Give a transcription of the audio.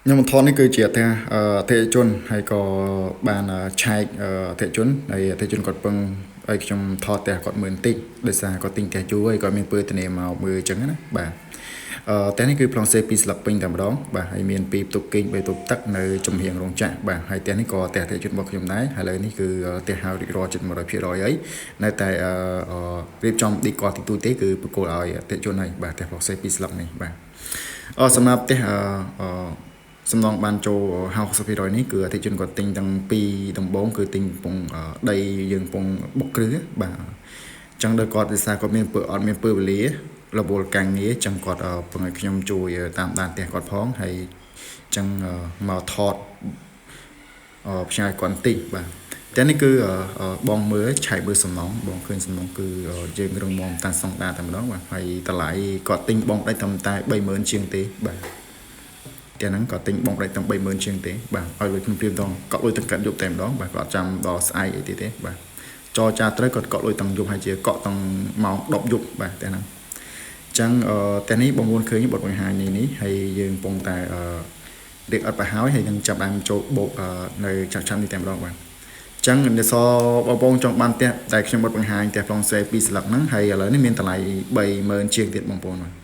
nhưng mà thonនេះគឺជាតែអតិថិជនហើយក៏បានឆែកអតិថិជនហើយអតិថិជនគាត់ពឹងឲ្យខ្ញុំថតតែគាត់មើលបន្តិចដោយសារគាត់ទិញតែយូរហើយគាត់មានពើធានាមកមើលអញ្ចឹងណាបាទតែនេះគឺប្លង់សេពីស្លឹកពេញតែម្ដងបាទហើយមានពីរបន្ទប់គេង3បន្ទប់ទឹកនៅចំហៀងរោងចក្របាទហើយផ្ទះនេះក៏ផ្ទះអតិថិជនរបស់ខ្ញុំដែរហើយឥឡូវនេះគឺផ្ទះហៅរីករាល់ជិត100%ហើយនៅតែរៀបចំឌីកទីទួយទេគឺបកគោលឲ្យអតិថិជនហើយបាទផ្ទះប្លង់សេពីស្លឹកនេះបាទសម្រាប់ផ្ទះសំណងបានចូល50%នេះគឺអតិថិជនគាត់ទិញទាំងពីរដំបូងគឺទិញពងដីយើងពងបុកគ្រឹះបាទអញ្ចឹងដល់គាត់វិសាគាត់មានពើអត់មានពើវេលារវល់កាំងងារអញ្ចឹងគាត់ពឹងឲ្យខ្ញុំជួយតាមដានផ្ទះគាត់ផងហើយអញ្ចឹងមកថតផ្សាយគាត់បន្តិចបាទតែនេះគឺបងមើលឆៃមើលសំណងបងឃើញសំណងគឺយើងរងមមតាមស្តង់ដារតែម្ដងបាទហើយតម្លៃគាត់ទិញបងដាច់ត្រឹមតែ30000ជាងទេបាទតែហ្នឹងក៏ទិញបងដាច់ត្រឹម30000ជាងទេបាទឲ្យលុយខ្ញុំព្រៀបដងកក់លុយទាំងកាត់យប់តែម្ដងបាទគាត់ចាំដល់ស្អែកអីទៀតទេបាទចរចាត្រូវគាត់កក់លុយទាំងយប់ហើយជាកក់ទាំងម៉ោង10យប់បាទតែហ្នឹងអញ្ចឹងតែនេះបងប្អូនឃើញបទបង្ហាញនេះហើយយើងកំពុងតែរៀបអត់ប្រហើយហើយនឹងចាប់បានចូលបូកនៅចាំនេះតែម្ដងបាទចឹងអ្នកសបងប្អូនចង់បានផ្ទះតែខ្ញុំបត់បង្ហាញផ្ទះប្លង់សេពីស្លឹកហ្នឹងហើយឥឡូវនេះមានតម្លៃ30000ជាងទៀតបងប្អូនបាទ